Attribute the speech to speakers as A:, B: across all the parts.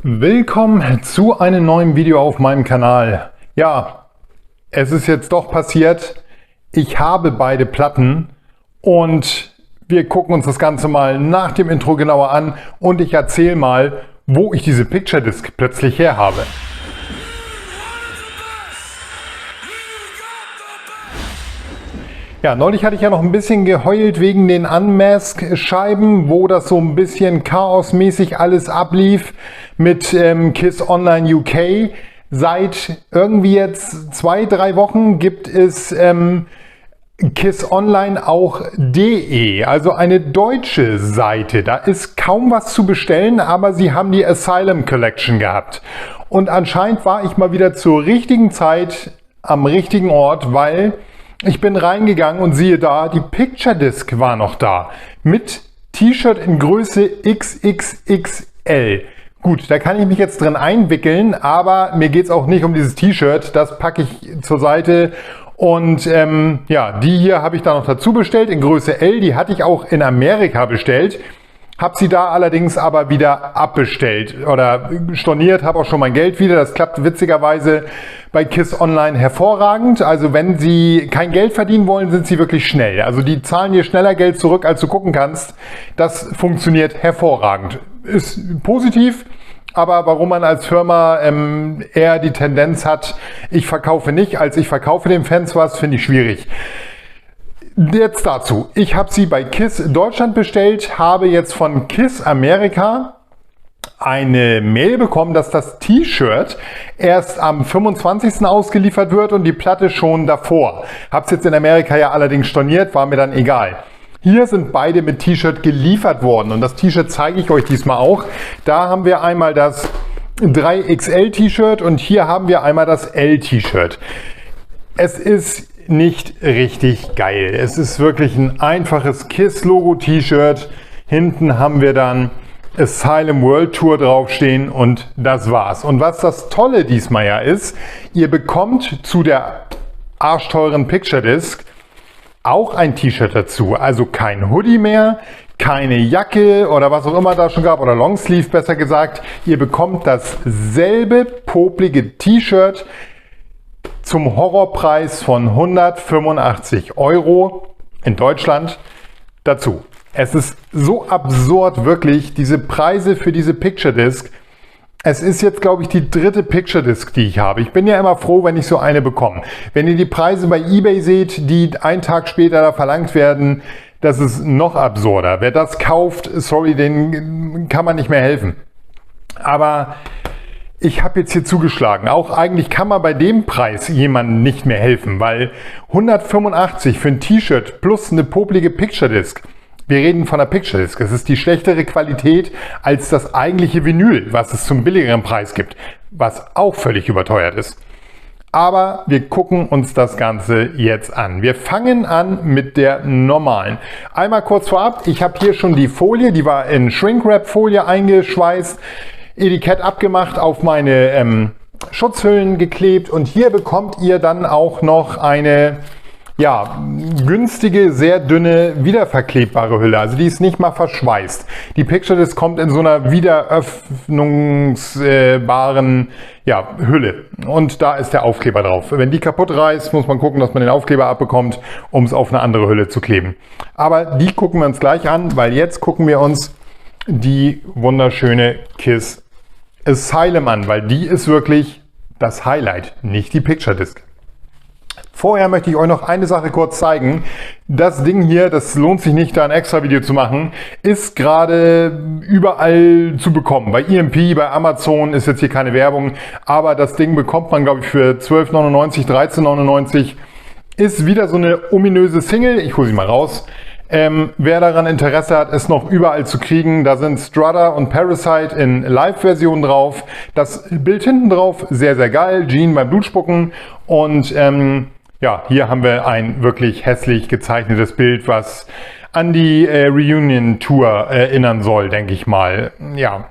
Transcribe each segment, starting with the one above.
A: Willkommen zu einem neuen Video auf meinem Kanal. Ja, es ist jetzt doch passiert. Ich habe beide Platten und wir gucken uns das Ganze mal nach dem Intro genauer an und ich erzähle mal, wo ich diese Picture Disc plötzlich her habe. Ja, neulich hatte ich ja noch ein bisschen geheult wegen den Unmask-Scheiben, wo das so ein bisschen chaosmäßig alles ablief mit KISS Online UK. Seit irgendwie jetzt 2-3 Wochen gibt es KISS Online auch DE, also eine deutsche Seite. Da ist kaum was zu bestellen, aber sie haben die Asylum Collection gehabt. Und anscheinend war ich mal wieder zur richtigen Zeit am richtigen Ort, weil ich bin reingegangen und siehe da, die Picture Disc war noch da. Mit T-Shirt in Größe XXXL. Gut, da kann ich mich jetzt drin einwickeln, aber mir geht es auch nicht um dieses T-Shirt. Das packe ich zur Seite. Und ja, die hier habe ich da noch dazu bestellt in Größe L. Die hatte ich auch in Amerika bestellt. Habe sie da allerdings aber wieder abbestellt oder storniert, habe auch schon mein Geld wieder. Das klappt witzigerweise bei KISS Online hervorragend. Also wenn Sie kein Geld verdienen wollen, sind Sie wirklich schnell. Also die zahlen dir schneller Geld zurück, als du gucken kannst. Das funktioniert hervorragend. Ist positiv, aber warum man als Firma eher die Tendenz hat, ich verkaufe nicht, als ich verkaufe den Fans was, finde ich schwierig. Jetzt dazu. Ich habe sie bei KISS Deutschland bestellt, habe jetzt von KISS Amerika eine Mail bekommen, dass das T-Shirt erst am 25. ausgeliefert wird und die Platte schon davor. Habe es jetzt in Amerika ja allerdings storniert, war mir dann egal. Hier sind beide mit T-Shirt geliefert worden und das T-Shirt zeige ich euch diesmal auch. Da haben wir einmal das 3XL T-Shirt und hier haben wir einmal das L-T-Shirt. Es ist nicht richtig geil. Es ist wirklich ein einfaches KISS-Logo-T-Shirt. Hinten haben wir dann Asylum World Tour draufstehen und das war's. Und was das Tolle diesmal ja ist, ihr bekommt zu der arschteuren Picture Disc auch ein T-Shirt dazu. Also kein Hoodie mehr, keine Jacke oder was auch immer da schon gab oder Longsleeve besser gesagt. Ihr bekommt dasselbe poplige T-Shirt zum Horrorpreis von 185 € in Deutschland dazu. Es ist so absurd wirklich, diese Preise für diese Picture Disc. Es ist jetzt, glaube ich, die dritte Picture Disc, die ich habe. Ich bin ja immer froh, wenn ich so eine bekomme. Wenn ihr die Preise bei eBay seht, die einen Tag später da verlangt werden, das ist noch absurder. Wer das kauft, sorry, den kann man nicht mehr helfen. Aber ich habe jetzt hier zugeschlagen. Auch eigentlich kann man bei dem Preis jemandem nicht mehr helfen, weil 185 für ein T-Shirt plus eine poplige Picture Disc. Wir reden von der Picture Disc. Es ist die schlechtere Qualität als das eigentliche Vinyl, was es zum billigeren Preis gibt, was auch völlig überteuert ist. Aber wir gucken uns das Ganze jetzt an. Wir fangen an mit der normalen. Einmal kurz vorab, ich habe hier schon die Folie, die war in Shrink-Wrap-Folie eingeschweißt. Etikett abgemacht, auf meine Schutzhüllen geklebt und hier bekommt ihr dann auch noch eine günstige, sehr dünne, wiederverklebbare Hülle. Also die ist nicht mal verschweißt. Die Picture Disc kommt in so einer wiederöffnungsbaren Hülle und da ist der Aufkleber drauf. Wenn die kaputt reißt, muss man gucken, dass man den Aufkleber abbekommt, um es auf eine andere Hülle zu kleben. Aber die gucken wir uns gleich an, weil jetzt gucken wir uns die wunderschöne KISS Asylum an, weil die ist wirklich das Highlight, nicht die Picture Disc. Vorher möchte ich euch noch eine Sache kurz zeigen. Das Ding hier, das lohnt sich nicht, da ein extra Video zu machen, ist gerade überall zu bekommen. Bei EMP, bei Amazon ist jetzt hier keine Werbung, aber das Ding bekommt man, glaube ich, für 12,99, 13,99. Ist wieder so eine ominöse Single. Ich hole sie mal raus. Wer daran Interesse hat, es noch überall zu kriegen, da sind Strutter und Parasite in Live-Version drauf. Das Bild hinten drauf, sehr, sehr geil. Gene beim Blutspucken. Und hier haben wir ein wirklich hässlich gezeichnetes Bild, was an die Reunion-Tour erinnern soll, denke ich mal. Ja,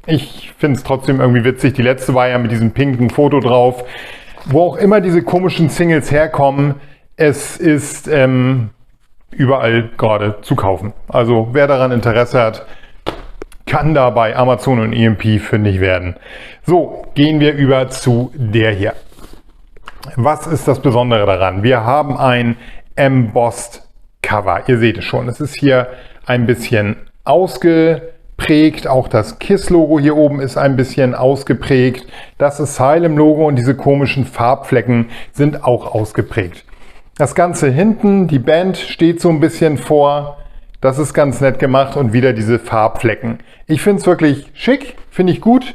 A: ich finde es trotzdem irgendwie witzig. Die letzte war ja mit diesem pinken Foto drauf. Wo auch immer diese komischen Singles herkommen, es ist überall gerade zu kaufen. Also wer daran Interesse hat, kann da bei Amazon und EMP fündig werden. So, gehen wir über zu der hier. Was ist das Besondere daran? Wir haben ein Embossed Cover. Ihr seht es schon, es ist hier ein bisschen ausgeprägt. Auch das KISS-Logo hier oben ist ein bisschen ausgeprägt. Das Asylum-Logo und diese komischen Farbflecken sind auch ausgeprägt. Das Ganze hinten, die Band steht so ein bisschen vor. Das ist ganz nett gemacht und wieder diese Farbflecken. Ich finde es wirklich schick, finde ich gut.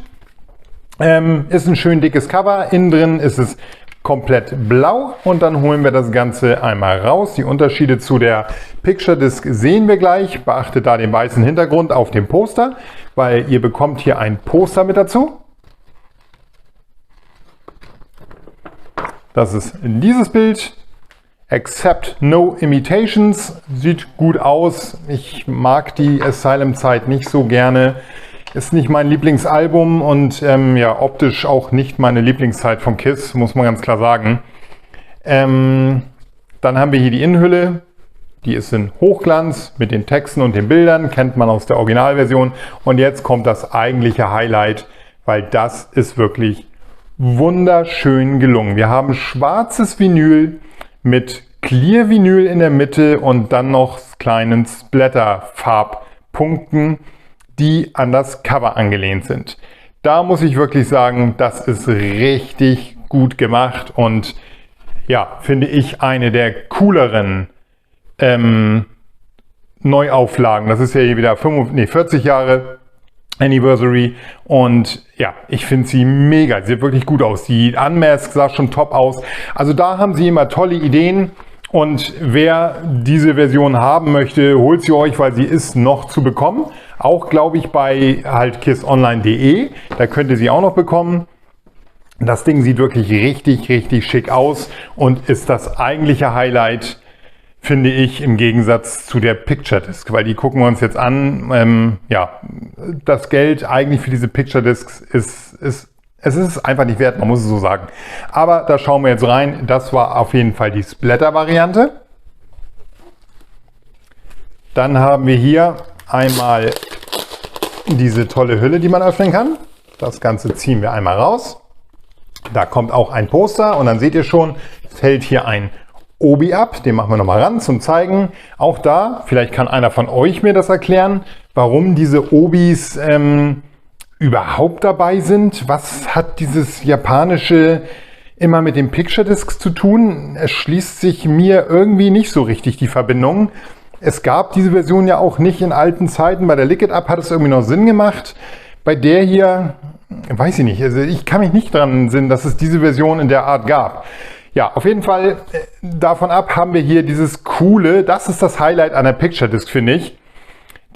A: Ist ein schön dickes Cover. Innen drin ist es komplett blau und dann holen wir das Ganze einmal raus. Die Unterschiede zu der Picture Disc sehen wir gleich. Beachtet da den weißen Hintergrund auf dem Poster, weil ihr bekommt hier ein Poster mit dazu. Das ist dieses Bild. Accept No Imitations. Sieht gut aus. Ich mag die Asylum-Zeit nicht so gerne. Ist nicht mein Lieblingsalbum und ja, optisch auch nicht meine Lieblingszeit von KISS, muss man ganz klar sagen. Dann haben wir hier die Innenhülle. Die ist in Hochglanz mit den Texten und den Bildern, kennt man aus der Originalversion. Und jetzt kommt das eigentliche Highlight, weil das ist wirklich wunderschön gelungen. Wir haben schwarzes Vinyl mit Clear Vinyl in der Mitte und dann noch kleinen Splatter-Farbpunkten, die an das Cover angelehnt sind. Da muss ich wirklich sagen, das ist richtig gut gemacht und ja, finde ich eine der cooleren Neuauflagen. Das ist ja hier wieder 40 Jahre Anniversary und ja, ich finde sie mega. Sie sieht wirklich gut aus. Die Unmask sah schon top aus. Also da haben sie immer tolle Ideen. Und wer diese Version haben möchte, holt sie euch, weil sie ist noch zu bekommen. Auch, glaube ich, bei halt kissonline.de. Da könnt ihr sie auch noch bekommen. Das Ding sieht wirklich richtig, richtig schick aus und ist das eigentliche Highlight, finde ich, im Gegensatz zu der Picture Disc. Weil die gucken wir uns jetzt an. Ja, das Geld eigentlich für diese Picture Discs ist einfach nicht wert, man muss es so sagen. Aber da schauen wir jetzt rein. Das war auf jeden Fall die Splatter-Variante. Dann haben wir hier einmal diese tolle Hülle, die man öffnen kann. Das Ganze ziehen wir einmal raus. Da kommt auch ein Poster und dann seht ihr schon, fällt hier ein Obi ab. Den machen wir nochmal ran zum Zeigen. Auch da, vielleicht kann einer von euch mir das erklären, warum diese Obis überhaupt dabei sind. Was hat dieses japanische immer mit den Picture Discs zu tun? Es schließt sich mir irgendwie nicht so richtig die Verbindung. Es gab diese Version ja auch nicht in alten Zeiten. Bei der Lick It Up hat es irgendwie noch Sinn gemacht. Bei der hier, weiß ich nicht. Also ich kann mich nicht daran erinnern, dass es diese Version in der Art gab. Ja, auf jeden Fall davon ab haben wir hier dieses coole, das ist das Highlight an der Picture Disc, finde ich.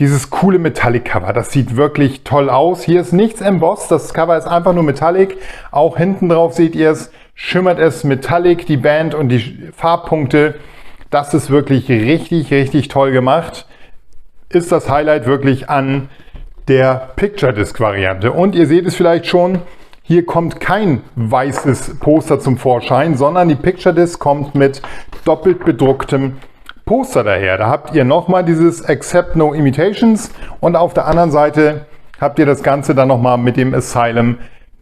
A: Dieses coole Metallic Cover, das sieht wirklich toll aus. Hier ist nichts embossed, das Cover ist einfach nur Metallic. Auch hinten drauf seht ihr es, schimmert es Metallic, die Band und die Farbpunkte. Das ist wirklich richtig, richtig toll gemacht. Ist das Highlight wirklich an der Picture Disc Variante. Und ihr seht es vielleicht schon, hier kommt kein weißes Poster zum Vorschein, sondern die Picture Disc kommt mit doppelt bedrucktem Poster daher. Da habt ihr nochmal dieses Accept No Imitations und auf der anderen Seite habt ihr das Ganze dann nochmal mit dem Asylum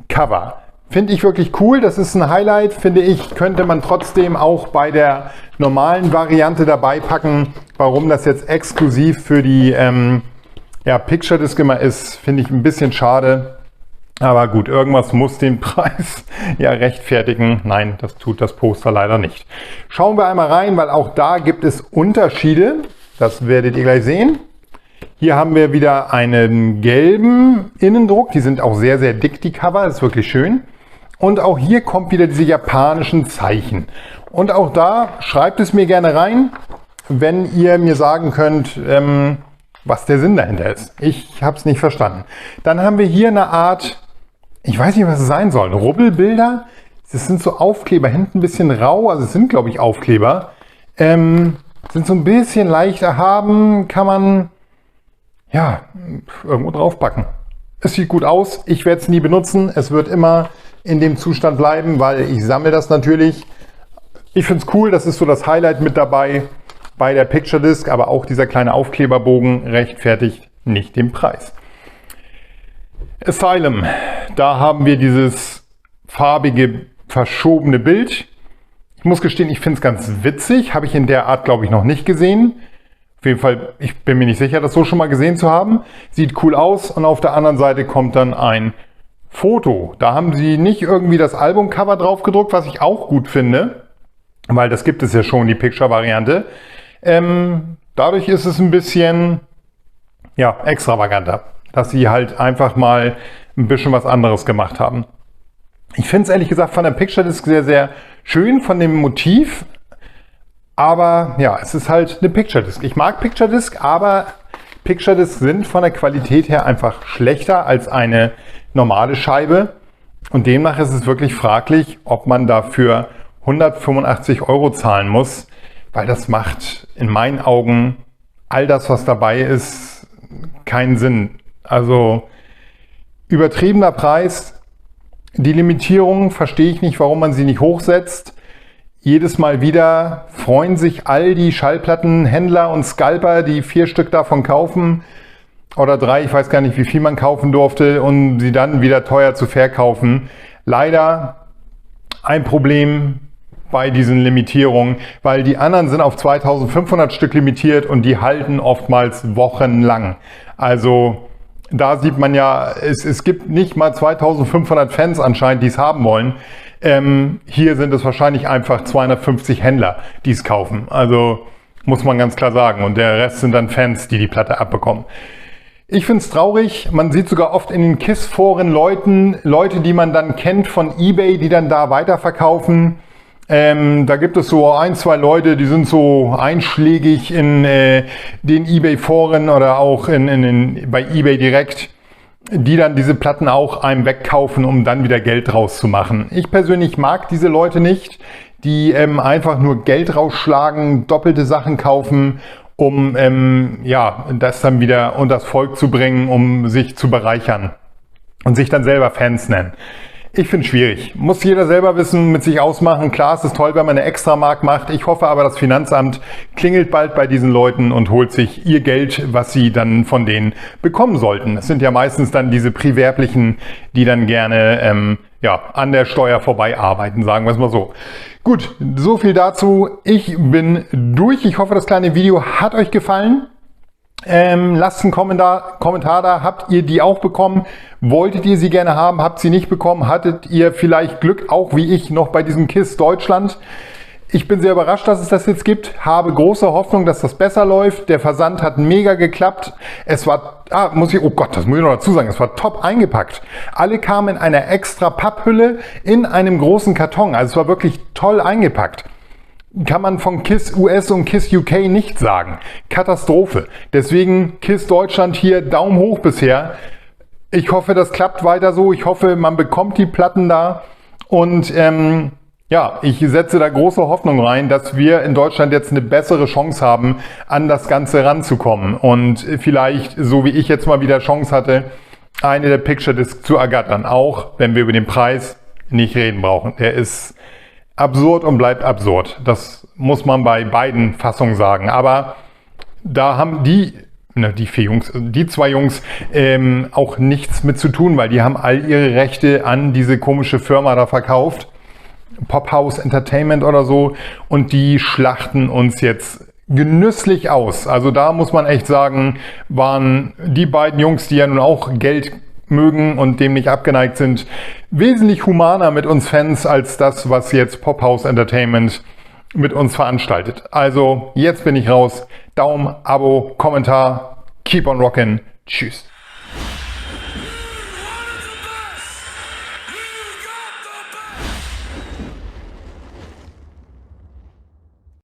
A: Cover. Finde ich wirklich cool, das ist ein Highlight, finde ich, könnte man trotzdem auch bei der normalen Variante dabei packen. Warum das jetzt exklusiv für die Picture Disc immer ist, finde ich ein bisschen schade. Aber gut, irgendwas muss den Preis ja rechtfertigen. Nein, das tut das Poster leider nicht. Schauen wir einmal rein, weil auch da gibt es Unterschiede. Das werdet ihr gleich sehen. Hier haben wir wieder einen gelben Innendruck. Die sind auch sehr, sehr dick, die Cover. Das ist wirklich schön. Und auch hier kommt wieder diese japanischen Zeichen. Und auch da schreibt es mir gerne rein, wenn ihr mir sagen könnt, was der Sinn dahinter ist. Ich habe es nicht verstanden. Dann haben wir hier eine Art, ich weiß nicht, was es sein soll, Rubbelbilder. Das sind so Aufkleber, hinten ein bisschen rau, also es sind, glaube ich, Aufkleber. Sind so ein bisschen leicht erhaben, kann man ja irgendwo draufpacken. Es sieht gut aus, ich werde es nie benutzen. Es wird immer in dem Zustand bleiben, weil ich sammle das natürlich. Ich finde es cool, das ist so das Highlight mit dabei bei der Picture Disc, aber auch dieser kleine Aufkleberbogen rechtfertigt nicht den Preis. Asylum, da haben wir dieses farbige, verschobene Bild. Ich muss gestehen, ich finde es ganz witzig. Habe ich in der Art, glaube ich, noch nicht gesehen. Auf jeden Fall, ich bin mir nicht sicher, das so schon mal gesehen zu haben. Sieht cool aus und auf der anderen Seite kommt dann ein Foto. Da haben sie nicht irgendwie das Albumcover drauf gedruckt, was ich auch gut finde, weil das gibt es ja schon, die Picture-Variante. Dadurch ist es ein bisschen, ja, extravaganter, dass sie halt einfach mal ein bisschen was anderes gemacht haben. Ich finde es ehrlich gesagt von der Picture Disc sehr, sehr schön, von dem Motiv. Aber ja, es ist halt eine Picture Disc. Ich mag Picture Disc, aber Picture Disc sind von der Qualität her einfach schlechter als eine normale Scheibe. Und demnach ist es wirklich fraglich, ob man dafür 185 € zahlen muss, weil das macht in meinen Augen all das, was dabei ist, keinen Sinn. Also übertriebener Preis. Die Limitierung verstehe ich nicht, warum man sie nicht hochsetzt. Jedes Mal wieder freuen sich all die Schallplattenhändler und Scalper, die 4 Stück davon kaufen oder 3, ich weiß gar nicht, wie viel man kaufen durfte, und sie dann wieder teuer zu verkaufen. Leider ein Problem bei diesen Limitierungen, weil die anderen sind auf 2500 Stück limitiert und die halten oftmals wochenlang. Also da sieht man ja, es gibt nicht mal 2500 Fans anscheinend, die es haben wollen. Hier sind es wahrscheinlich einfach 250 Händler, die es kaufen. Also muss man ganz klar sagen. Und der Rest sind dann Fans, die die Platte abbekommen. Ich finde es traurig. Man sieht sogar oft in den KISS-Foren Leute, die man dann kennt von eBay, die dann da weiterverkaufen. Da gibt es so 1, 2 Leute, die sind so einschlägig in den eBay-Foren oder auch bei eBay direkt, die dann diese Platten auch einem wegkaufen, um dann wieder Geld draus zu machen. Ich persönlich mag diese Leute nicht, die einfach nur Geld rausschlagen, doppelte Sachen kaufen, um ja, das dann wieder unters Volk zu bringen, um sich zu bereichern und sich dann selber Fans nennen. Ich finde es schwierig. Muss jeder selber wissen, mit sich ausmachen. Klar, es ist toll, wenn man eine Extramark macht. Ich hoffe aber, das Finanzamt klingelt bald bei diesen Leuten und holt sich ihr Geld, was sie dann von denen bekommen sollten. Es sind ja meistens dann diese Privärblichen, die dann gerne ja, an der Steuer vorbei arbeiten, sagen wir es mal so. Gut, so viel dazu. Ich bin durch. Ich hoffe, das kleine Video hat euch gefallen. Lasst einen Kommentar da. Habt ihr die auch bekommen? Wolltet ihr sie gerne haben? Habt sie nicht bekommen? Hattet ihr vielleicht Glück, auch wie ich, noch bei diesem KISS Deutschland? Ich bin sehr überrascht, dass es das jetzt gibt. Habe große Hoffnung, dass das besser läuft. Der Versand hat mega geklappt. Es war, oh Gott, das muss ich noch dazu sagen, es war top eingepackt. Alle kamen in einer extra Papphülle in einem großen Karton. Also es war wirklich toll eingepackt. Kann man von KISS US und KISS UK nicht sagen. Katastrophe. Deswegen KISS Deutschland hier Daumen hoch bisher. Ich hoffe, das klappt weiter so. Ich hoffe, man bekommt die Platten da. Und ja, ich setze da große Hoffnung rein, dass wir in Deutschland jetzt eine bessere Chance haben, an das Ganze ranzukommen. Und vielleicht, so wie ich jetzt mal wieder Chance hatte, eine der Picture Disc zu ergattern. Auch wenn wir über den Preis nicht reden brauchen. Der ist absurd und bleibt absurd. Das muss man bei beiden Fassungen sagen. Aber da haben die 2 Jungs auch nichts mit zu tun, weil die haben all ihre Rechte an diese komische Firma da verkauft. Pophouse Entertainment oder so. Und die schlachten uns jetzt genüsslich aus. Also da muss man echt sagen, waren die beiden Jungs, die ja nun auch Geld mögen und dem nicht abgeneigt sind, wesentlich humaner mit uns Fans als das, was jetzt Pophouse Entertainment mit uns veranstaltet. Also jetzt bin ich raus. Daumen, Abo, Kommentar. Keep on rockin'. Tschüss.